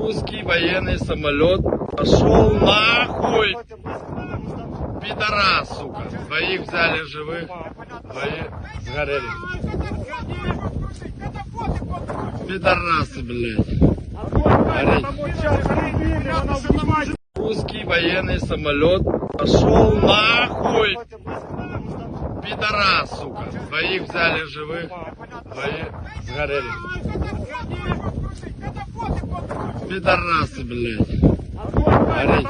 Русский военный самолет пошел нахуй! Пидорас, сука. Двоих взяли живых, двоих сгорели. Пидорасы, блядь. Гореть. Русский военный самолет пошел нахуй! Пидорас, сука. Двоих взяли живых, двоих сгорели. Пидорасы, блядь. Гореть.